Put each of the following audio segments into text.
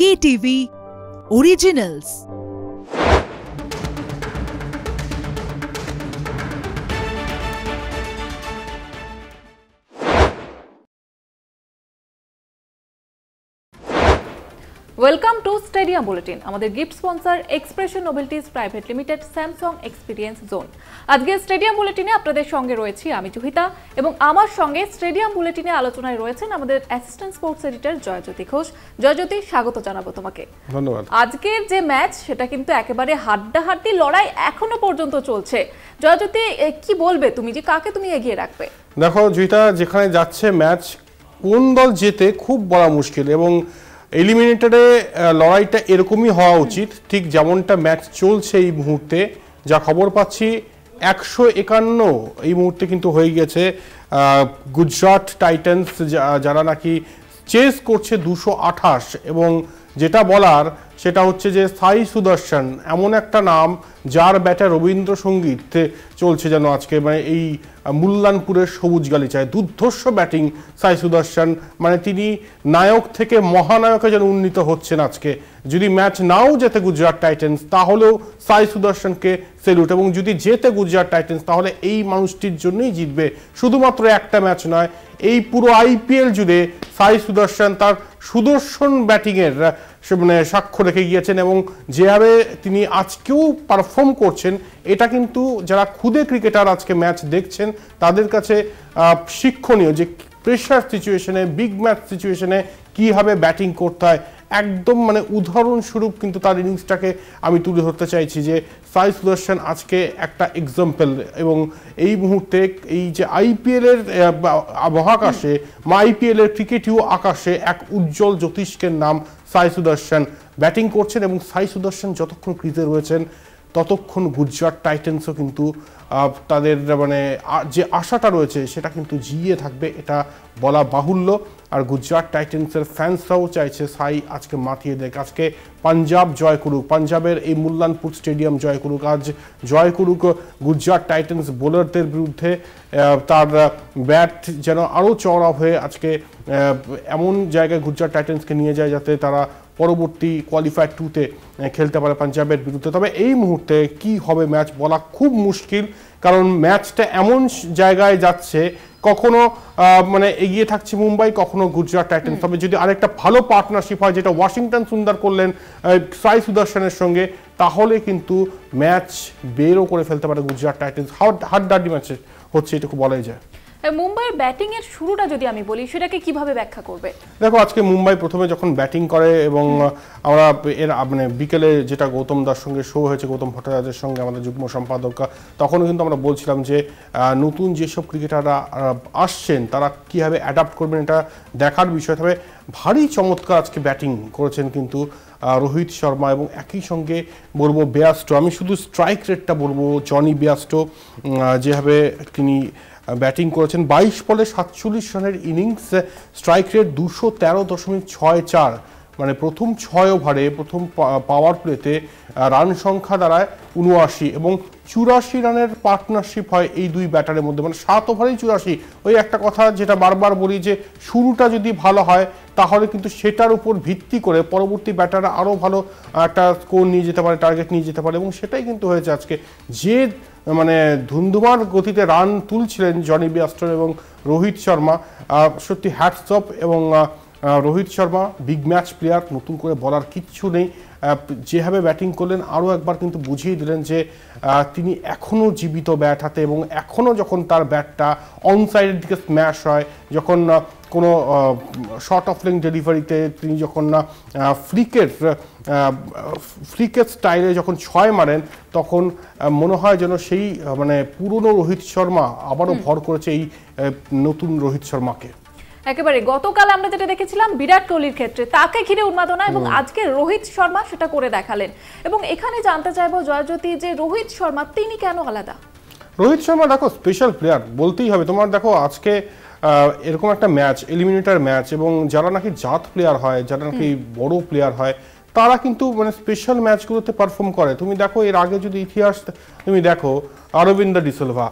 KTV Originals। Welcome to stadium bulletin. আমাদের gift sponsor expression novelties private limited, Samsung experience zone. আজকে stadium বুলেটিনে আপনাদের সঙ্গে রয়েছি আমি জুহিতা, এবং আমার সঙ্গে স্টেডিয়াম বুলেটিনে আলোচনায় রয়েছেন আমাদের assistant sports editor Joyjyoti Ghosh. Joyjyoti, স্বাগত জানাবো তোমাকে। ধন্যবাদ। আজকের যে ম্যাচ সেটা কিন্তু একেবারে হাড্ডাহাড্ডি লড়াই এখনো পর্যন্ত চলছে। জয়জ্যোতি, কি বলবে তুমি, যে কাকে তুমি এগিয়ে রাখবে? দেখো জুহিতা, যেখানে যাচ্ছে ম্যাচ কোন দল জেতে খুব বলা মুশকিল, এবং এলিমিনেটরে লড়াইটা এরকমই হওয়া উচিত। ঠিক যেমনটা ম্যাচ চলছে এই মুহূর্তে, যা খবর পাচ্ছি 151 এই মুহূর্তে কিন্তু হয়ে গেছে। গুজরাট টাইটান্স যারা নাকি চেস করছে 228, এবং যেটা বলার সেটা হচ্ছে যে সাই সুদর্শন এমন একটা নাম যার ব্যাটে রবীন্দ্রসঙ্গীত চলছে যেন আজকে, মানে এই মুল্লানপুরের সবুজ গালিচায় দুর্ধর্ষ ব্যাটিং সাই সুদর্শন, মানে তিনি নায়ক থেকে মহানায়কে যেন উন্নীত হচ্ছেন আজকে। যদি ম্যাচ নাও জেতে গুজরাট টাইটান্স তাহলেও সাই সুদর্শনকে সেলুট, এবং যদি জেতে গুজরাট টাইটান্স তাহলে এই মানুষটির জন্যই জিতবে। শুধুমাত্র একটা ম্যাচ নয়, এই পুরো IPL জুড়ে সাই সুদর্শন তার সুদর্শন ব্যাটিংয়ের মানে সাক্ষ্য রেখে গিয়েছেন, এবং যেভাবে তিনি আজকেও পারফর্ম করছেন এটা কিন্তু যারা খুদে ক্রিকেটার আজকে ম্যাচ দেখছেন তাদের কাছে শিক্ষণীয়, যে প্রেশার সিচুয়েশনে, বিগ ম্যাচ সিচুয়েশনে কীভাবে ব্যাটিং করতে হয়। একদম মানে উদাহরণস্বরূপ কিন্তু তার ইনিংসটাকে আমি তুলে ধরতে চাইছি, যে সাই সুদর্শন আজকে একটা এক্সাম্পল। এবং এই মুহূর্তে এই যে IPL-এর মহাকাশে IPL-এর ক্রিকেটীয় আকাশে এক উজ্জ্বল জ্যোতিষ্কের নাম সাই সুদর্শন ব্যাটিং করছেন, এবং সাই সুদর্শন যতক্ষণ ক্রিজে রয়েছেন ততক্ষণ গুজরাট টাইটান্সও কিন্তু তাদের মানে যে আশাটা রয়েছে সেটা কিন্তু জিয়ে থাকবে, এটা বলা বাহুল্য। আর গুজরাট টাইটান্সের ফ্যান্সরাও চাইছে সাই আজকে মাতিয়ে দেখ, আজকে পাঞ্জাব জয় করুক, পাঞ্জাবের এই মুল্লানপুর স্টেডিয়াম জয় করুক, আজ জয় করুক গুজরাট টাইটান্স বোলারদের বিরুদ্ধে। তার ব্যাট যেন আরও চওড়া হয়ে আজকে এমন জায়গায় গুজরাট টাইটান্সকে নিয়ে যায় যাতে তারা পরবর্তী কোয়ালিফায়ার 2-তে খেলতে পারে পাঞ্জাবের বিরুদ্ধে। তবে এই মুহূর্তে কি হবে ম্যাচ বলা খুব মুশকিল, কারণ ম্যাচটা এমন জায়গায় যাচ্ছে, কখনো মানে এগিয়ে থাকছে মুম্বাই, কখনো গুজরাট টাইটান্স। তবে যদি আরেকটা ভালো পার্টনারশিপ হয়, যেটা ওয়াশিংটন সুন্দর করলেন সাই সুদর্শনের সঙ্গে, তাহলে কিন্তু ম্যাচ বেরও করে ফেলতে পারে গুজরাট টাইটান্স। হাড্ডাহাড্ডি ম্যাচ হচ্ছে, এটুকু বলাই যায়। মুম্বাইয়ের ব্যাটিং এর শুরুটা যদি আমি বলি, সেটাকে কিভাবে ব্যাখ্যা করবে? দেখো, আজকে মুম্বাই প্রথমে যখন ব্যাটিং করে, এবং আমরা এর মানে বিকেলে যেটা গৌতম দার সঙ্গে শো হয়েছে, গৌতম ভট্টাচার্যের সঙ্গে আমাদের যুগ্ম সম্পাদক, তখনও কিন্তু আমরা বলছিলাম যে নতুন যেসব ক্রিকেটাররা আসছেন তারা কীভাবে অ্যাডাপ্ট করবেন এটা দেখার বিষয়। তবে ভারী চমৎকার আজকে ব্যাটিং করেছেন কিন্তু রোহিত শর্মা, এবং একই সঙ্গে বলবো বেয়াস্টো। আমি শুধু স্ট্রাইক রেটটা বলবো, জনি বেয়াস্টো যেভাবে তিনি ব্যাটিং করেছেন, 22 বলে 47 রানের ইনিংস, স্ট্রাইক রেট 213.64, মানে প্রথম 6 ওভারে প্রথম পাওয়ার প্লেতে রান সংখ্যা দাঁড়ায় 79, এবং 84 রানের পার্টনারশিপ হয় এই দুই ব্যাটারের মধ্যে, মানে 7 ওভারেই 84। ওই একটা কথা যেটা বারবার বলি, যে শুরুটা যদি ভালো হয় তাহলে কিন্তু সেটার উপর ভিত্তি করে পরবর্তী ব্যাটাররা আরও ভালো একটা স্কোর নিয়ে যেতে পারে, টার্গেট নিয়ে যেতে পারে, এবং সেটাই কিন্তু হয়েছে আজকে। যে মানে ধুন্ধুমার গতিতে রান তুলছিলেন জনি বেয়াস্টো এবং রোহিত শর্মা, সত্যি হ্যাটস অফ। এবং Rohit Sharma big match player, নতুন করে বলার কিচ্ছু নেই। যেভাবে ব্যাটিং করলেন আরও একবার কিন্তু বুঝিয়ে দিলেন যে তিনি এখনও জীবিত ব্যাট হাতে, এবং এখনও যখন তার ব্যাটটা অন সাইডের দিকে স্ম্যাশ হয়, যখন কোনো শর্ট অফ লেন্থ ডেলিভারিতে তিনি যখন না ফ্লিকের স্টাইলে যখন 6 মারেন, তখন মনে হয় যেন সেই মানে পুরনো রোহিত শর্মা আবারও ভর করেছে এই নতুন রোহিত শর্মাকে। একেবারে গতকাল আমরা যেটা দেখেছিলাম বিরাট কোহলির ক্ষেত্রে, তাকে ঘিরে উন্মাদনা, এবং আজকে রোহিত শর্মা সেটা করে দেখালেন। এবং এখানে জানতে চাইবো জয়জ্যোতি, যে রোহিত শর্মা তিনি কেন আলাদা? রোহিত শর্মা দেখো স্পেশাল প্লেয়ার বলতেই হবে। তোমার দেখো আজকে এরকম একটা ম্যাচ, এলিমিনেটর ম্যাচ, এবং যারা নাকি জাত প্লেয়ার হয়, যারা নাকি বড় প্লেয়ার হয়, তারা কিন্তু মানে স্পেশাল ম্যাচগুলোতে পারফর্ম করে। তুমি দেখো এর আগে যদি ইতিহাস তুমি দেখো, অরবিন্দ ডিসিলভা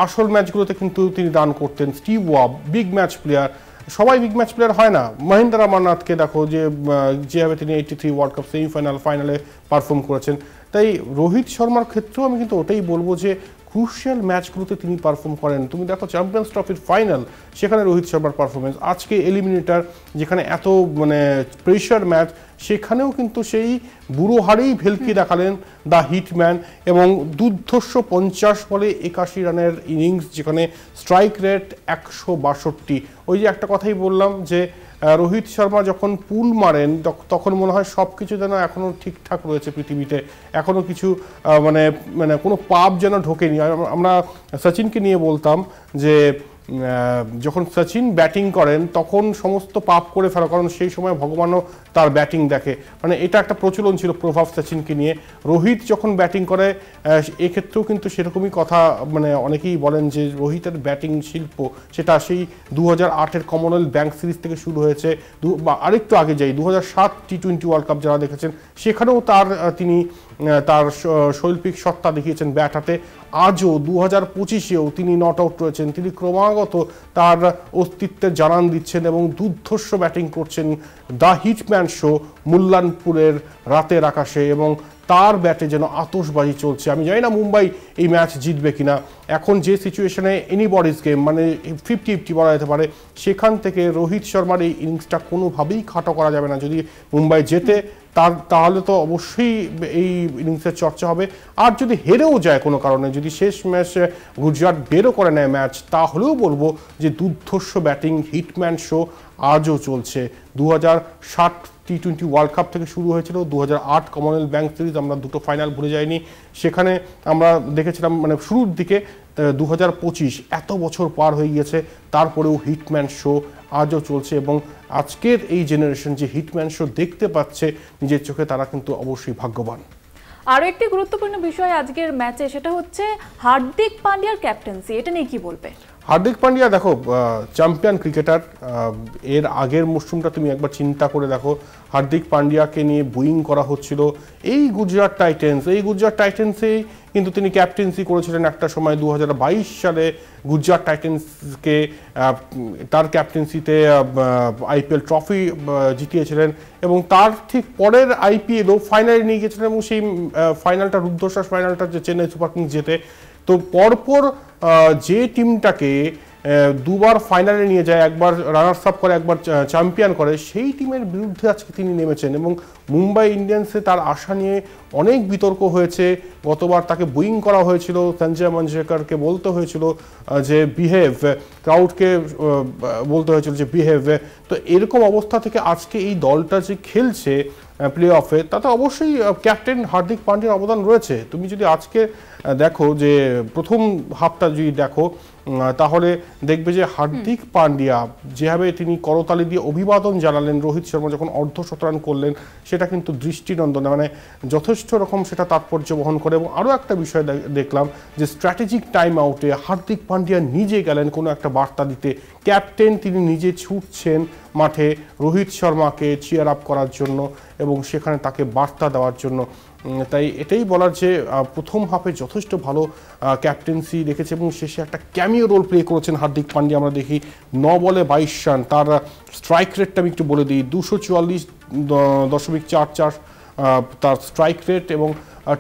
আসল ম্যাচগুলোতে কিন্তু তিনি রান করতেন। Steve wave big match player, সবাই বিগ ম্যাচ প্লেয়ার হয় না। মহেন্দ্র অমরনাথকে দেখো যেভাবে তিনি 83 ওয়ার্ল্ড কাপ সেমিফাইনাল ফাইনালে পারফর্ম করেছেন। তাই রোহিত শর্মার ক্ষেত্রেও আমি কিন্তু ওটাই বলবো যে ক্রুশিয়াল ম্যাচগুলোতে তিনি পারফর্ম করেন। তুমি দেখো চ্যাম্পিয়ন্স ট্রফির ফাইনাল, সেখানে রোহিত শর্মার পারফরমেন্স, আজকে এলিমিনেটর যেখানে এত প্রেশার ম্যাচ, সেখানেও কিন্তু সেই বুড়ো হারেই ভেলকি দেখালেন দ্য হিটম্যান, এবং দুর্ধর্ষ 50 বলে 81 রানের ইনিংস, যেখানে স্ট্রাইক রেট 162। ওই যে একটা কথাই বললাম যে রোহিত শর্মা যখন পুল মারেন তখন মনে হয় সব কিছু যেন এখনও ঠিকঠাক রয়েছে পৃথিবীতে, এখনও কিছু কোনো পাপ যেন ঢোকেনি। আমরা সচিনকে নিয়ে বলতাম যে যখন সচিন ব্যাটিং করেন তখন সমস্ত পাপ করে ফেলা, কারণ সেই সময় ভগবানও তার ব্যাটিং দেখে, এটা একটা প্রচলন ছিল প্রভাব সচিনকে নিয়ে। রোহিত যখন ব্যাটিং করে এক্ষেত্রেও কিন্তু সেরকমই কথা, অনেকেই বলেন যে রোহিতের ব্যাটিং শিল্প সেটা সেই 2008-এর কমনওয়েলথ ব্যাংক সিরিজ থেকে শুরু হয়েছে, বা আরেকটু আগে যাই 2007 টি20 ওয়ার্ল্ড কাপ যারা দেখেছেন, সেখানেও তিনি তার শৈল্পিক সত্তা দেখিয়েছেন ব্যাট হাতে। আজও 2025-এও তিনি নট আউট রয়েছেন, তিনি ক্রমাগত তার অস্তিত্বের জানান দিচ্ছেন এবং দুর্ধর্ষ ব্যাটিং করছেন। দ্য হিটম্যান শো মুল্লানপুরের রাতের আকাশে, এবং তার ব্যাটে যেন আতশবাজি চলছে। আমি জানি না মুম্বাই এই ম্যাচ জিতবে কিনা। এখন যে সিচুয়েশনে এনিবডিজ গেম, 50-50 বলা যেতে পারে, সেখান থেকে রোহিত শর্মার এই ইনিংসটা কোনোভাবেই খাটো করা যাবে না। যদি মুম্বাই জেতে তাহলে তো অবশ্যই এই ইনিংসের চর্চা হবে, আর যদি হেরেও যায় কোনো কারণে, যদি শেষ ম্যাচে গুজরাট বেরও করে নেয় ম্যাচ, তাহলেও বলবো যে দুর্ধর্ষ ব্যাটিং হিটম্যান শো আজও চলছে। 2007 টি20 ওয়ার্ল্ড কাপ থেকে শুরু হয়েছিল, 2008 কমনওয়েলথ ব্যাংক সিরিজ, আমরা দুটো ফাইনাল ভুলে যাইনি, সেখানে আমরা দেখেছিলাম শুরুর দিকে। 2025 এত বছর পার হয়ে গিয়েছে, তারপরেও হিটম্যান শো আজও চলছে, এবং আজকের এই জেনারেশন যে হিটম্যান শো দেখতে পাচ্ছে নিজের চোখে, তারা কিন্তু অবশ্যই ভাগ্যবান। আরও একটি গুরুত্বপূর্ণ বিষয় আজকের ম্যাচে, সেটা হচ্ছে হার্দিক পান্ডিয়ার ক্যাপ্টেন্সি। এটা নিয়ে কি বলবে? হার্দিক পান্ডিয়া দেখো চ্যাম্পিয়ন ক্রিকেটার। এর আগের মরশুমটা তুমি একবার চিন্তা করে দেখো, হার্দিক পান্ডিয়াকে নিয়ে বুইং করা হচ্ছিল এই গুজরাট টাইটেন্সেই কিন্তু তিনি ক্যাপ্টেন্সি করেছিলেন একটা সময়। 2022 সালে গুজরাট টাইটেন্সকে তার ক্যাপ্টেন্সিতে আইপিএল ট্রফি জিতিয়েছিলেন, এবং তার ঠিক পরের আইপিএলও ফাইনালে নিয়ে গিয়েছিলেন, এবং সেই ফাইনালটা রুদ্ধশ্বাস ফাইনালটা যে চেন্নাই সুপার কিংস জেতে। তো পরপর যে টিমটাকে দুবার ফাইনালে নিয়ে যায়, একবার রানার্স আপ করে, একবার চ্যাম্পিয়ন করে, সেই টিমের বিরুদ্ধে আজকে তিনি নেমেছেন, এবং মুম্বাই ইন্ডিয়ান্সে তার আশা নিয়ে অনেক বিতর্ক হয়েছে। গতবার তাকে বুইং করা হয়েছিল, সঞ্জয় মঞ্জরেকরকে বলতে হয়েছিল যে বিহেভ, ক্রাউডকে বলতে হয়েছিল যে বিহেভ। তো এরকম অবস্থা থেকে আজকে এই দলটা যে খেলছে প্লে অফে, তাতে অবশ্যই ক্যাপ্টেন হার্দিক পান্ডিয়ার অবদান রয়েছে। তুমি যদি আজকে দেখো যে প্রথম হাফটা যদি দেখো, তাহলে দেখবে যে হার্দিক পান্ডিয়া যেভাবে তিনি করতালি দিয়ে অভিবাদন জানালেন রোহিত শর্মা যখন অর্ধশতরান করলেন, সেটা কিন্তু দৃষ্টিনন্দন, যথেষ্ট রকম সেটা তাৎপর্য বহন করে। এবং আরও একটা বিষয় দেখলাম যে স্ট্র্যাটেজিক টাইম আউটে হার্দিক পান্ডিয়া নিজে গেলেন কোনো একটা বার্তা দিতে। ক্যাপ্টেন তিনি নিজে ছুটছেন মাঠে রোহিত শর্মাকে চিয়ার আপ করার জন্য এবং সেখানে তাকে বার্তা দেওয়ার জন্য। তাই এটাই বলার যে প্রথম হাফে যথেষ্ট ভালো ক্যাপ্টেন্সি রেখেছে, এবং শেষে একটা ক্যামিও রোল প্লে করেছেন হার্দিক পান্ডিয়া। আমরা দেখি 9 বলে 22 রান, তার স্ট্রাইক রেটটা আমি একটু বলে দিই, 244.44 তার স্ট্রাইক রেট, এবং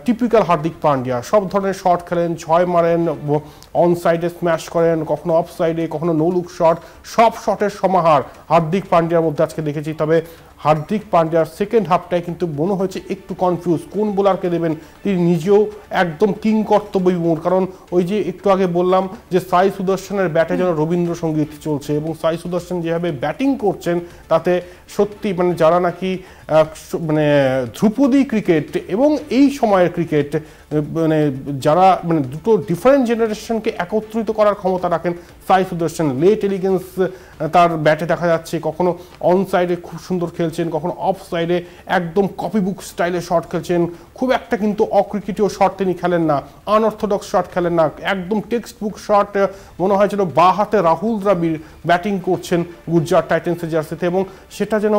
টিপিক্যাল হার্দিক পান্ডিয়া সব ধরনের শট খেলেন, 6 মারেন, অন সাইডে স্ম্যাশ করেন, কখনো অফ সাইডে, কখনো নো লুক শট, সব শটের সমাহার হার্দিক পান্ডিয়ার মধ্যে আজকে দেখেছি। তবে হার্দিক পান্ডিয়ার সেকেন্ড হাফটায় কিন্তু মনে হয়েছে একটু কনফিউজ, কোন বোলারকে দেবেন। তিনি নিজেও একদম কিং কর্তব্যবিমূঢ়, কারণ ওই যে একটু আগে বললাম যে সাই সুদর্শনের ব্যাটে যেন রবীন্দ্রসঙ্গীত চলছে, এবং সাই সুদর্শন যেভাবে ব্যাটিং করছেন তাতে সত্যি যারা নাকি ধ্রুপদী ক্রিকেট এবং এই সময়ের ক্রিকেট যারা দুটো ডিফারেন্ট জেনারেশনকে একত্রিত করার ক্ষমতা রাখেন, সাই সুদর্শন লেট এলিগেন্স তার ব্যাটে দেখা যাচ্ছে, কখনো অন সাইডে খুব সুন্দর খেলছেন, কখনো অফ সাইডে একদম কপি বুক স্টাইলে শট খেলছেন। খুব একটা কিন্তু অক্রিকেটীয় শট তিনি খেলেন না, আনঅর্থোডক্স শট খেলেন না, একদম টেক্সট বুক শট। মনে হয় যেন বা হাতে রাহুল দ্রাবিড় ব্যাটিং করছেন গুজরাট টাইটেন্সের জার্সিতে, এবং সেটা যেন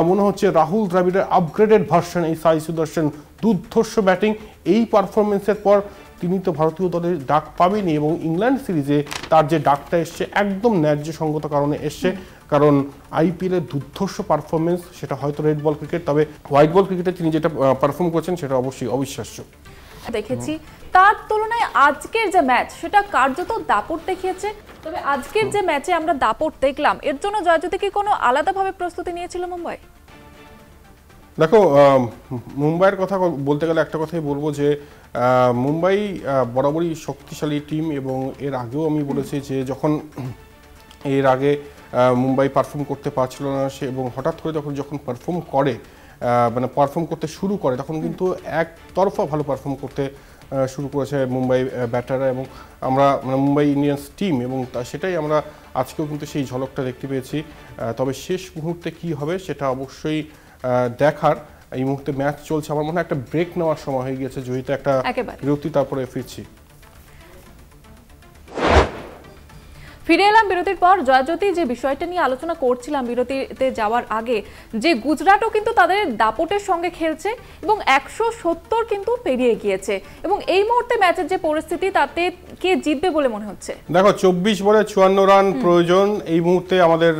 মনে হচ্ছে রাহুল দ্রাবিড়ের আপগ্রেডেড ভার্সন এই সাই সুদর্শন। দুর্ধর্ষ ব্যাটিং। এই পারফরমেন্সের পর তিনি তো ভারতীয় দলের ডাক পাবেনই, এবং ইংল্যান্ড সিরিজে তার যে ডাকটা এসছে একদম ন্যায্য সঙ্গত কারণে এসছে। কারণ আইপিএলের দুর্ধর্ষ পারফরমেন্স, সেটা হয়তো রেড বল ক্রিকেট, তবে হোয়াইট বল ক্রিকেটে তিনি যেটা পারফর্ম করছেন সেটা অবশ্যই অবিশ্বাস্য দেখেছি। তার তুলনায় আজকের যে ম্যাচ সেটা কার্যত দাপট দেখিয়েছে। তবে আজকের যে ম্যাচে আমরা দাপট দেখলাম, এর জন্য জয়জ্যোতি কি কোনো আলাদাভাবে প্রস্তুতি নিয়েছিল মুম্বাই? দেখো, মুম্বাইয়ের কথা বলতে গেলে একটা কথাই বলবো যে মুম্বাই বরাবরই শক্তিশালী টিম, এবং এর আগেও আমি বলেছি যে যখন এর আগে মুম্বাই পারফর্ম করতে পারছিল না সে, এবং হঠাৎ করে যখন পারফর্ম করে, মানে পারফর্ম করতে শুরু করে, তখন কিন্তু একতরফা ভালো পারফর্ম করতে শুরু করেছে মুম্বাই ব্যাটাররা, এবং আমরা মানে মুম্বাই ইন্ডিয়ান্স টিম, এবং সেটাই আমরা আজকেও কিন্তু সেই ঝলকটা দেখতে পেয়েছি। তবে শেষ মুহূর্তে কি হবে সেটা অবশ্যই দেখার। এই মুহূর্তে ম্যাচ চলছে, আমার মনে হয় একটা ব্রেক নেওয়ার সময় হয়ে গিয়েছে, জয়িতা একটা বিরতি, তারপরে ফিরছি। ফিরে এলাম বিরতির পর। জয়জ্যোতি, যে বিষয়টা নিয়ে আলোচনা করছিলাম বিরতিতে যাওয়ার আগে, যে গুজরাটও কিন্তু তাদের দাপটের সঙ্গে খেলছে এবং 170 কিন্তু পেরিয়ে গিয়েছে, এবং এই মুহূর্তে ম্যাচের যে পরিস্থিতি তাতে কে জিতবে বলে মনে হচ্ছে? দেখো, 24 বলে 54 রান প্রয়োজন এই মুহূর্তে আমাদের,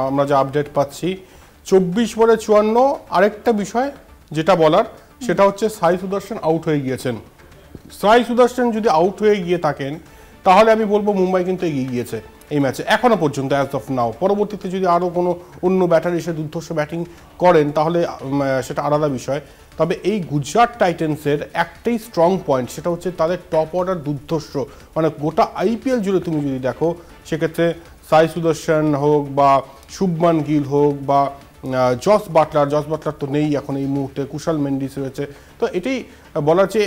আমরা যা আপডেট পাচ্ছি 24 বলে 54। আরেকটা বিষয় যেটা বলার সেটা হচ্ছে সাই সুদর্শন আউট হয়ে গিয়েছেন। সাই সুদর্শন যদি আউট হয়ে গিয়ে থাকেন তাহলে আমি বলবো মুম্বাই কিন্তু এগিয়ে গিয়েছে এই ম্যাচে এখনো পর্যন্ত, অ্যাজ অফ নাও। পরবর্তীতে যদি আরও কোনো অন্য ব্যাটার এসে দুর্ধর্ষ ব্যাটিং করেন তাহলে সেটা আলাদা বিষয়। তবে এই গুজরাট টাইটান্সের একটাই স্ট্রং পয়েন্ট, সেটা হচ্ছে তাদের টপ অর্ডার দুর্ধর্ষ। মানে গোটা আইপিএল জুড়ে তুমি যদি দেখো, সেক্ষেত্রে সাই সুদর্শন হোক বা শুভমান গিল হোক বা জস বাটলার তো নেই এখন এই মুহূর্তে, কুশাল মেন্ডিস রয়েছে। তো এটাই বলার যে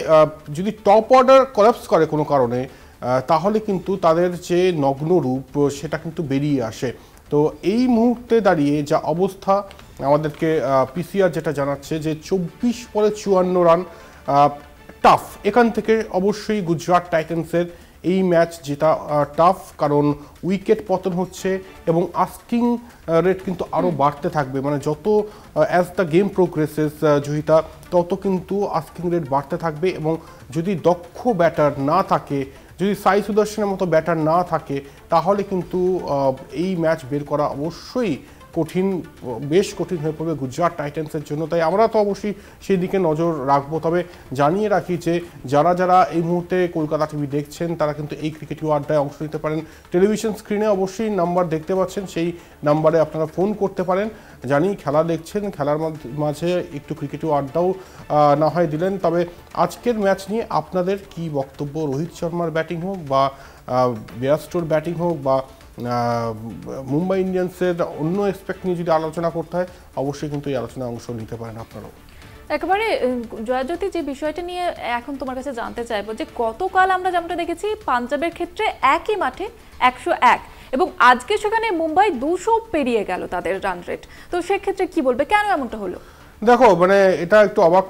যদি টপ অর্ডার কলাপস করে কোনো কারণে, তাহলে কিন্তু তাদের যে নগ্ন রূপ সেটা কিন্তু বেরিয়ে আসে। তো এই মুহূর্তে দাঁড়িয়ে যা অবস্থা, আমাদেরকে পিসিআর যেটা জানাচ্ছে যে 24 বলে 54 রান টাফ। এখান থেকে অবশ্যই গুজরাট টাইটান্সের এই ম্যাচ জেতা টাফ, কারণ উইকেট পতন হচ্ছে এবং আস্কিং রেট কিন্তু আরও বাড়তে থাকবে। মানে যত as the game progresses Joyita, তত কিন্তু আস্কিং রেট বাড়তে থাকবে, এবং যদি দক্ষ ব্যাটার না থাকে, যদি সাই সুদর্শনের মতো ব্যাটার না থাকে, তাহলে কিন্তু এই ম্যাচ বের করা অবশ্যই কঠিন, বেশ কঠিন হয়ে পড়বে গুজরাট টাইটান্সের জন্য। তাই আমরা তো অবশ্যই সেই দিকে নজর রাখবো। তবে জানিয়ে রাখি যে যারা এই মুহূর্তে কলকাতা টিভি দেখছেন তারা কিন্তু এই ক্রিকেট আড্ডায় অংশ নিতে পারেন। টেলিভিশন স্ক্রিনে অবশ্যই নাম্বার দেখতে পাচ্ছেন, সেই নাম্বারে আপনারা ফোন করতে পারেন। জানি খেলা দেখছেন, খেলার মাঝে একটু ক্রিকেট আড্ডাও না হয় দিলেন। তবে আজকের ম্যাচ নিয়ে আপনাদের কি বক্তব্য? রোহিত শর্মার ব্যাটিং হোক বা বেয়ারস্টোর ব্যাটিং হোক বা মুম্বাই ইন্ডিয়ান্সের অন্য এক্সপেক্ট নিয়ে যদি আলোচনা করতে হয়, অবশ্যই কিন্তু এই আলোচনায় অংশ নিতে পারেন আপনারাও। একেবারে জয়জ্যোতি, যে বিষয়টা নিয়ে এখন তোমার কাছে জানতে চাইবো, যে গতকাল আমরা যেমনটা দেখেছি পাঞ্জাবের ক্ষেত্রে একই মাঠে 101, এবং আজকে সেখানে মুম্বাই 200 পেরিয়ে গেল তাদের রান রেট। তো সেক্ষেত্রে কি বলবে, কেন এমনটা হলো? দেখো, মানে এটা একটু অবাক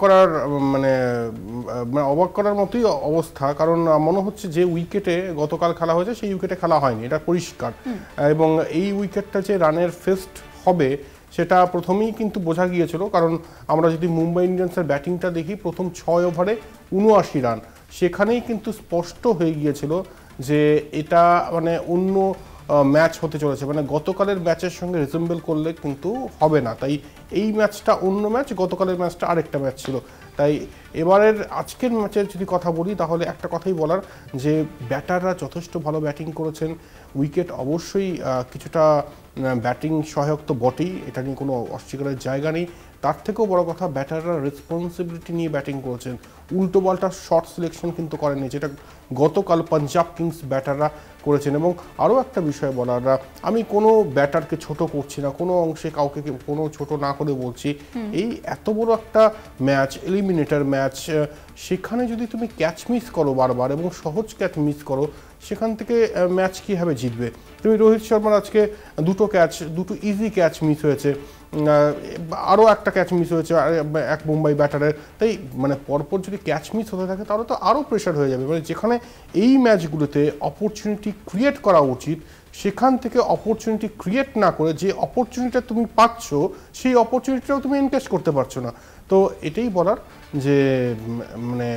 করার মতোই অবস্থা, কারণ মনে হচ্ছে যে উইকেটে গতকাল খেলা হয়েছে সেই উইকেটে খেলা হয়নি, এটা পরিষ্কার। এবং এই উইকেটটা যে রানের ফেস্ট হবে সেটা প্রথমেই কিন্তু বোঝা গিয়েছিল, কারণ আমরা যদি মুম্বাই ইন্ডিয়ান্সের ব্যাটিংটা দেখি, প্রথম 6 ওভারে 79 রান, সেখানেই কিন্তু স্পষ্ট হয়ে গিয়েছিল যে এটা মানে অন্য ম্যাচ হতে চলেছে, মানে গতকালের ম্যাচের সঙ্গে রিজেম্বল করলে কিন্তু হবে না। তাই এই ম্যাচটা অন্য ম্যাচ, গতকালের ম্যাচটা আরেকটা ম্যাচ ছিল। তাই এবারের আজকের ম্যাচের যদি কথা বলি, তাহলে একটা কথাই বলার যে ব্যাটাররা যথেষ্ট ভালো ব্যাটিং করেছেন। উইকেট অবশ্যই কিছুটা ব্যাটিং সহায়ক তো বটেই, এটা নিয়ে কোনো অস্বীকারের জায়গা নেই। তার থেকেও বড় কথা, ব্যাটাররা রেসপন্সিবিলিটি নিয়ে ব্যাটিং করেছেন, উল্টো বলটা শর্ট সিলেকশন কিন্তু করেননি, যেটা গতকাল পাঞ্জাব কিংস ব্যাটাররা করেছেন। এবং আরও একটা বিষয় বলার, আমি কোনো ব্যাটারকে ছোট করছি না, কোনো অংশে কাউকে কোনো ছোট না করে বলছি, এই এত বড় একটা ম্যাচ, এলিমিনেটর ম্যাচ, সেখানে যদি তুমি ক্যাচ মিস করো বারবার এবং সহজ ক্যাচ মিস করো, সেখান থেকে ম্যাচ কীভাবে জিতবে? তুমি রোহিত শর্মার আজকে দুটো ইজি ক্যাচ মিস হয়েছে, আরও একটা ক্যাচ মিস হয়েছে এক মুম্বাই ব্যাটারের। তাই মানে পরপর যদি ক্যাচ মিস হতে থাকে তাহলে তো আরও প্রেশার হয়ে যাবে। মানে যেখানে এই ম্যাচগুলোতে অপরচুনিটি ক্রিয়েট করা উচিত, সেখান থেকে অপরচুনিটি ক্রিয়েট না করে যে অপরচুনিটিটা তুমি পাচ্ছ সেই অপরচুনিটিটাও তুমি এনকেজ করতে পারছো না। তো এটাই বলার যে মানে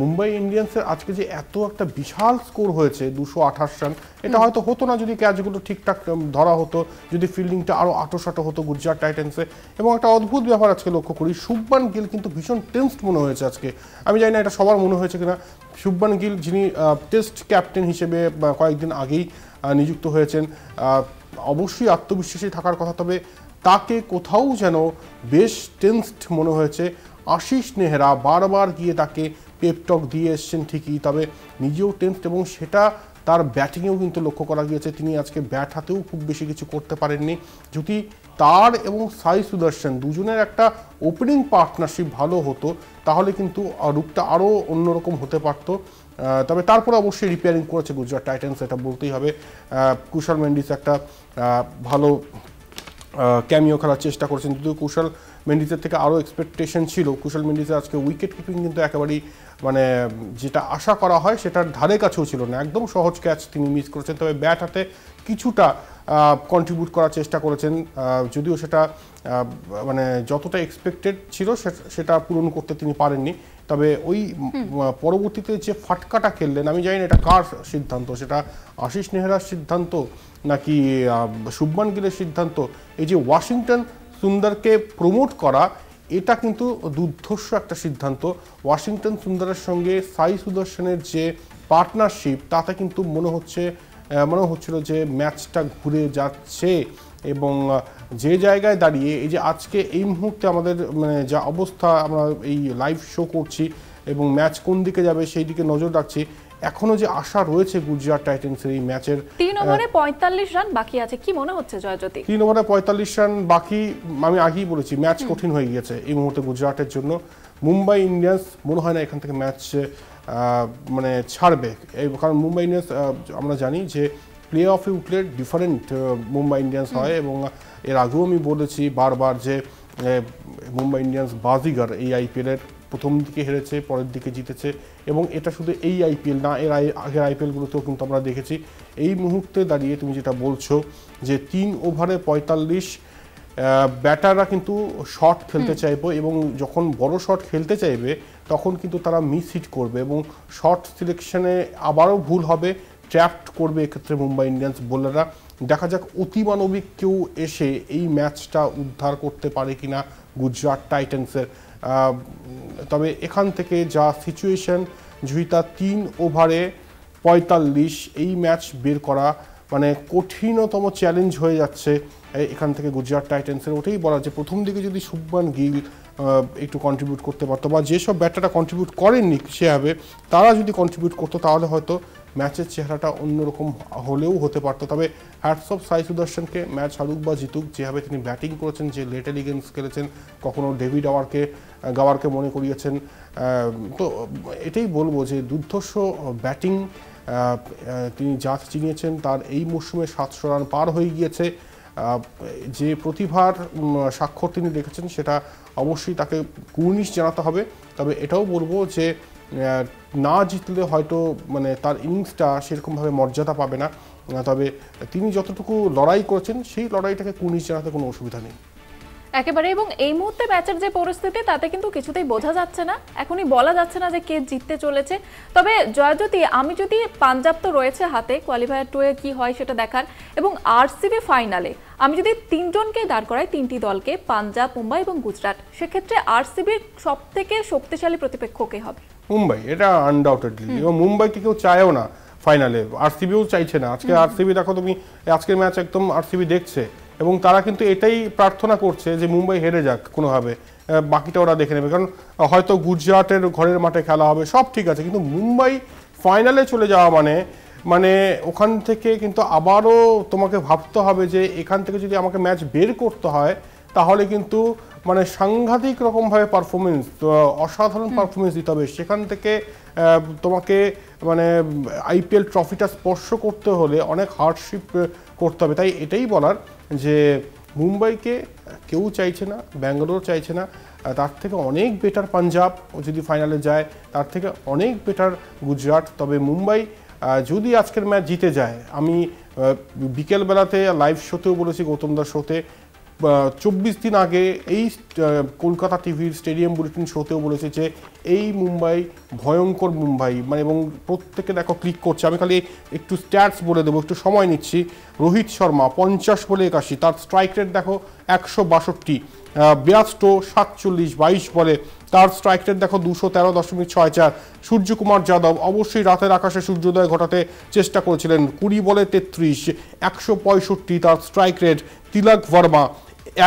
মুম্বাই ইন্ডিয়ান্সের আজকে যে এত একটা বিশাল স্কোর হয়েছে 228 রান, এটা হয়তো হতো না যদি ক্যাচগুলো ঠিকঠাক ধরা হতো, যদি ফিল্ডিংটা আরও আঁটোসাঁটো হতো গুজরাট টাইটান্সে। এবং একটা অদ্ভুত ব্যাপার আজকে লক্ষ্য করি, শুভমান গিল কিন্তু ভীষণ টেন্সড মনে হয়েছে আজকে। আমি জানি না এটা সবার মনে হয়েছে কিনা। শুভমান গিল যিনি টেস্ট ক্যাপ্টেন হিসেবে কয়েকদিন আগেই নিযুক্ত হয়েছেন, অবশ্যই আত্মবিশ্বাসী থাকার কথা, তবে তাকে কোথাও যেন বেশ টেন্সড মনে হয়েছে। আশিস নেহরা বারবার গিয়ে তাকে পেপটক দিয়ে এসছেন ঠিকই, তবে নিজেও টেন্সড, এবং সেটা তার ব্যাটিংয়েও কিন্তু লক্ষ্য করা গিয়েছে। তিনি আজকে ব্যাট হাতেও খুব বেশি কিছু করতে পারেননি। যদি তার এবং সাই সুদর্শন দুজনের একটা ওপেনিং পার্টনারশিপ ভালো হতো তাহলে কিন্তু রূপটা আরও অন্যরকম হতে পারত। তবে তারপরে অবশ্যই রিপেয়ারিং করেছে গুজরাট টাইটান্স, এটা বলতেই হবে। কুশল মেন্ডিস একটা ভালো ক্যামিও খেলার চেষ্টা করেছেন, যদিও কুশল মেন্ডিসের থেকে আরও এক্সপেকটেশন ছিল। কুশল মেন্ডিসের আজকে উইকেট কিপিং কিন্তু একেবারেই মানে যেটা আশা করা হয় সেটার ধারে কাছেও ছিল না, একদম সহজ ক্যাচ তিনি মিস করেছেন। তবে ব্যাট হাতে কিছুটা কন্ট্রিবিউট করার চেষ্টা করেছেন, যদিও সেটা মানে যতটা এক্সপেক্টেড ছিল সেটা পূরণ করতে তিনি পারেননি। তবে ওই পরবর্তীতে যে ফাটকাটা খেললেন, আমি জানি না এটা কার সিদ্ধান্ত, সেটা আশিস নেহরার সিদ্ধান্ত নাকি শুভমান গিলের সিদ্ধান্ত। এই যে ওয়াশিংটন সুন্দরকে প্রমোট করা, এটা কিন্তু দুর্ধর্ষ একটা সিদ্ধান্ত। ওয়াশিংটন সুন্দরের সঙ্গে সাই সুদর্শনের যে পার্টনারশিপ, তাতে কিন্তু মনে হচ্ছিল যে ম্যাচটা ঘুরে যাচ্ছে। এবং যে জায়গায় দাঁড়িয়ে এই যে আজকে এই মুহূর্তে আমাদের মানে যা অবস্থা, আমরা এই লাইভ শো করছি এবং ম্যাচ কোন দিকে যাবে সেই দিকে নজর রাখছি, এখনো যে আশা রয়েছে গুজরাট টাইটান্সের এই ম্যাচের। 3 ওভারে 45 রান বাকি আছে, কি মনে হচ্ছে জয়জ্যোতি? 3 ওভারে 45 রান বাকি, আমি আগেই বলেছি ম্যাচ কঠিন হয়ে গিয়েছে এই মুহূর্তে গুজরাটের জন্য। মুম্বাই ইন্ডিয়ান্স মনে হয় না এখান থেকে ম্যাচ মানে ছাড়বে, কারণ মুম্বাই ইন্ডিয়ান্স আমরা জানি যে প্লে অফে উঠলে ডিফারেন্ট মুম্বাই ইন্ডিয়ান্স হয়। এবং এর আগেও আমি বলেছি বারবার যে মুম্বাই ইন্ডিয়ান্স বাজিগার এই আইপিএলের, প্রথম দিকে হেরেছে, পরের দিকে জিতেছে। এবং এটা শুধু এই আইপিএল না, এর আগের আইপিএলগুলোতেও কিন্তু আমরা দেখেছি। এই মুহূর্তে দাঁড়িয়ে তুমি যেটা বলছো যে 3 ওভারে 45, ব্যাটাররা কিন্তু শট খেলতে চাইবে, এবং যখন বড় শট খেলতে চাইবে তখন কিন্তু তারা মিস হিট করবে এবং শট সিলেকশনে আবারও ভুল হবে, ট্র্যাপড করবে এক্ষেত্রে মুম্বাই ইন্ডিয়ান্স বোলাররা। দেখা যাক অতিমানবিক কেউ এসে এই ম্যাচটা উদ্ধার করতে পারে কিনা গুজরাট টাইটান্সের। তবে এখান থেকে যা সিচুয়েশন, জুহিতা 3 ওভারে 45 এই ম্যাচ বের করা মানে কঠিনতম চ্যালেঞ্জ হয়ে যাচ্ছে এখান থেকে গুজরাট টাইটান্সের। ওটাই বলা যে প্রথম দিকে যদি শুভমান গিল একটু কন্ট্রিবিউট করতে পারতো, বা যেসব ব্যাটাররা কন্ট্রিবিউট করেননি সেভাবে তারা যদি কন্ট্রিবিউট করতো, তাহলে হয়তো ম্যাচের চেহারাটা অন্যরকম হলেও হতে পারতো। তবে হ্যাটস অফ সাই সুদর্শনকে, ম্যাচ হারুক বা জিতুক, যেভাবে তিনি ব্যাটিং করেছেন, যে লেট এলিগেন্স খেলেছেন, কখনো ডেভিড গাওয়ারকে মনে করিয়েছেন। তো এটাই বলবো যে দুর্ধর্ষ ব্যাটিং তিনি যা চিনিয়েছেন, তার এই মরশুমে 700 রান পার হয়ে গিয়েছে। যে প্রতিভার স্বাক্ষর তিনি রেখেছেন সেটা অবশ্যই তাকে কুর্নিশ জানাতে হবে। তবে এটাও বলবো যে না জিতলে হয়তো মানে তার ইনিংসটা সেরকমভাবে মর্যাদা পাবে না, তবে তিনি যতটুকু লড়াই করেছেন সেই লড়াইটাকে কুর্নিশ জানাতে কোনো অসুবিধা নেই একেবারে। এবং এই মুহূর্তে ম্যাচের যে পরিস্থিতি, তাতে কিন্তু কিছুতেই বোঝা যাচ্ছে না, এখনই বলা যাচ্ছে না যে কে জিততে চলেছে। তবে জয়জ্যোতি, আমি যদি পাঞ্জাব তো রয়েছে হাতে, কোয়ালিফায়ার 2 এ কি হয় সেটা দেখার, এবং আরসিবি ফাইনালে আমি যদি 3 জনকে দাঁড় করাই, 3টি দলকে, পাঞ্জাব, মুম্বাই এবং গুজরাট, সেক্ষেত্রে আরসিবির সব থেকে শক্তিশালী প্রতিপক্ষ কে হবে? মুম্বাই, এটা আনডাউটেডলি। এবং মুম্বাইকে কেউ চায়ও না ফাইনালে, আরসিবিও চাইছে না। আজকে আরসিবি দেখো তুমি, আজকের ম্যাচ একদম আরসিবি দেখছে এবং তারা কিন্তু এটাই প্রার্থনা করছে যে মুম্বাই হেরে যাক কোনোভাবে, বাকিটা ওরা দেখে নেবে। কারণ হয়তো গুজরাটের ঘরের মাঠে খেলা হবে, সব ঠিক আছে, কিন্তু মুম্বাই ফাইনালে চলে যাওয়া মানে ওখান থেকে কিন্তু আবারও তোমাকে ভাবতে হবে যে এখান থেকে যদি আমাকে ম্যাচ বের করতে হয় তাহলে কিন্তু মানে সাংঘাতিক রকমভাবে পারফরমেন্স, অসাধারণ পারফরমেন্স দিতে হবে। সেখান থেকে তোমাকে মানে আইপিএল ট্রফিটা স্পর্শ করতে হলে অনেক হার্ডশিপ করতে হবে। তাই এটাই বলার যে মুম্বাইকে কেউ চাইছে না, ব্যাঙ্গালোর চাইছে না, তার থেকে অনেক বেটার পাঞ্জাব যদি ফাইনালে যায়, তার থেকে অনেক বেটার গুজরাট। তবে মুম্বাই যদি আজকের ম্যাচ জিতে যায়, আমি বিকেলবেলাতে লাইভ শোতেও বলেছি, গৌতম দার শোতে, 24 দিন আগে এই কলকাতা টিভির স্টেডিয়াম বুলেটিন শোতেও বলেছে যে এই মুম্বাই ভয়ঙ্কর মুম্বাই, মানে এবং প্রত্যেকে দেখো ক্লিক করছে। আমি খালি একটু স্ট্যাটস বলে দেবো, একটু সময় নিচ্ছি। রোহিত শর্মা 50 বলে 81, তার স্ট্রাইক রেট দেখো 162, ব্যস্ত 47 22 বলে, তার স্ট্রাইক রেট দেখো 213.64। সূর্যকুমার যাদব অবশ্যই রাতের আকাশে সূর্যোদয় ঘটাতে চেষ্টা করেছিলেন, 20 বলে 33, 165 তার স্ট্রাইক রেট। তিলক ভার্মা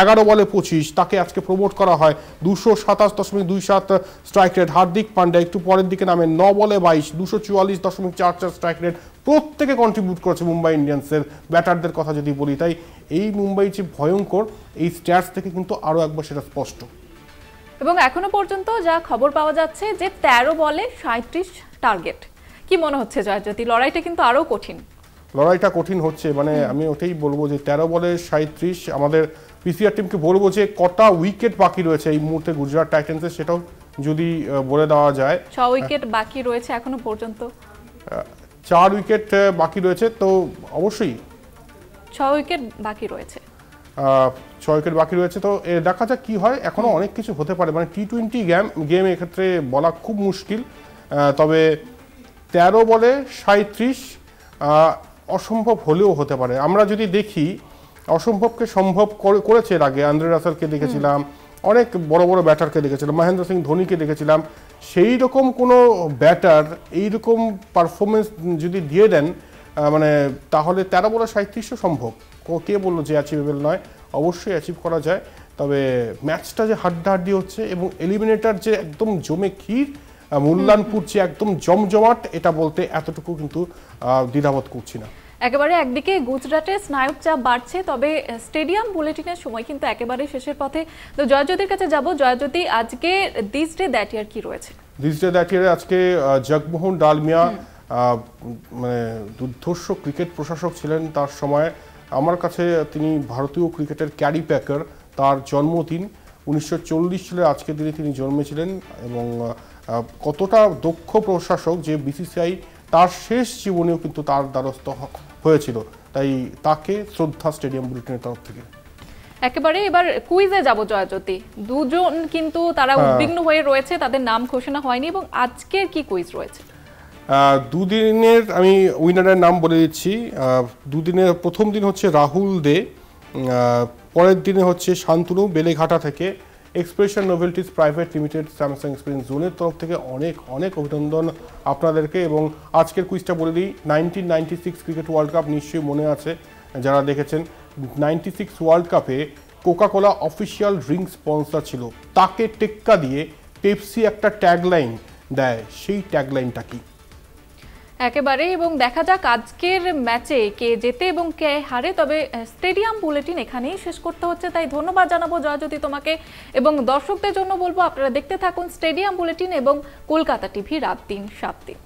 11 বলে 25, তাকে আজকে প্রমোট করা হয়, 227.27 স্ট্রাইক রেট। হার্দিক পান্ড্যা একটু পরের দিকে নামে, 9 বলে 22, 244.44 স্ট্রাইক রেট। প্রত্যেকে কন্ট্রিবিউট করেছে মুম্বাই ইন্ডিয়ান্সের ব্যাটারদের কথা যদি বলি। তাই এই মুম্বাই যে ভয়ঙ্কর, এই স্ট্যাটস থেকে কিন্তু আরও একবার সেটা স্পষ্ট। এবং এখনো পর্যন্ত যা খবর পাওয়া যাচ্ছে যে 13 বলে 37 টার্গেট। কি মনে হচ্ছে জয়জ্যোতি, লড়াইটা কিন্তু আরো কঠিন? লড়াইটা কঠিন হচ্ছে, মানে আমি ওটাই বলবো যে 13 বলে 37। আমাদের পিসিআর টিমকে বলবো যে কটা উইকেট বাকি রয়েছে এই মুহূর্তে গুজরাট টাইটান্সের, সেটাও যদি বলে দেওয়া যায়। 6 উইকেট বাকি রয়েছে এখনো পর্যন্ত, 4 উইকেট বাকি রয়েছে, তো অবশ্যই 6 উইকেট বাকি রয়েছে, 6 উইকেট বাকি রয়েছে। তো দেখা যাক কি হয়, এখনো অনেক কিছু হতে পারে। মানে টি-20 গেম এক্ষেত্রে বলা খুব মুশকিল। তবে 13 বলে 37 অসম্ভব হলেও হতে পারে। আমরা যদি দেখি অসম্ভবকে সম্ভব করেছে এর আগে। আন্দ্রে রাসেলকে দেখেছিলাম, অনেক বড় বড় ব্যাটারকে দেখেছিলাম, মহেন্দ্র সিং ধোনিকে দেখেছিলাম। সেই রকম কোনো ব্যাটার এইরকম পারফরমেন্স যদি দিয়ে দেন, মানে তাহলে 13 বলে 37ও সম্ভব। কে বললো যে অ্যাচিভেবল নয়? অবশ্যই অ্যাচিভ করা যায়। তবে ম্যাচটা যে হাড্ডাহাড্ডি হচ্ছে এবং এলিমিনেটর যে একদম জমে ক্ষীর, মূল্যানপুর যে একদম জমজমাট, এটা বলতে এতটুকু কিন্তু দ্বিধাবোধ করছি না। একেবারে একদিকে গুজরাটের স্নায়ুর চাপ বাড়ছে, তবে স্টেডিয়াম বুলেটিনের সময় কিন্তু একেবারে শেষের পথে। তো জয়জ্যোতির কাছে যাব। জয়জ্যোতি, আজকে দিস ডে দ্যাট ইয়ার কি রয়েছে? দিস ডে দ্যাট ইয়ারে আজকে জগমোহন ডালমিয়া মানে দুর্ধর্ষ ক্রিকেট প্রশাসক ছিলেন তার সময়। আমার কাছে তিনি ভারতীয় ক্রিকেটের ক্যারি প্যাকার। তার জন্মদিন 1940 সালে আজকের দিনে তিনি জন্মেছিলেন, এবং কতটা দক্ষ প্রশাসক যে বিসিসিআই তার শেষ জীবনেও কিন্তু তার দ্বারস্থ হয়েছিল। তাই তাকে শ্রদ্ধা স্টেডিয়াম বুলেটিনের তরফ থেকে। একেবারে এবার কুইজে যাব জয়জ্যোতি। দুজন কিন্তু তারা উদ্বিগ্ন হয়ে রয়েছে, তাদের নাম ঘোষণা হয়নি, এবং আজকের কি কুইজ রয়েছে? দুদিনের আমি উইনারের নাম বলে দিচ্ছি। দুদিনের প্রথম দিন হচ্ছে রাহুল দে, পরের দিনে হচ্ছে শান্তনু বেলেঘাটা থেকে। Expression novelties private limited Samsung experience জোনের তরফ থেকে অনেক অনেক অভিনন্দন আপনাদেরকে। এবং আজকের কুইজটা বলে দিই, 1996 ক্রিকেট ওয়ার্ল্ড কাপ নিশ্চয়ই মনে আছে যারা দেখেছেন। 96 ওয়ার্ল্ড কাপে কোকাকোলা অফিসিয়াল ড্রিঙ্ক স্পন্সর ছিল, তাকে টেক্কা দিয়ে পেপসি একটা ট্যাগলাইন দেয়, সেই ট্যাগলাইনটা কি? একেবারে, এবং দেখা যাক আজকের ম্যাচে কে জেতে এবং কে হারে। তবে স্টেডিয়াম বুলেটিন এখানেই শেষ করতে হচ্ছে, তাই ধন্যবাদ জানাবো জয়জ্যোতি তোমাকে, এবং দর্শকদের জন্য বলবো আপনারা দেখতে থাকুন স্টেডিয়াম বুলেটিন এবং কলকাতা টিভি রাত 3 7 দিন।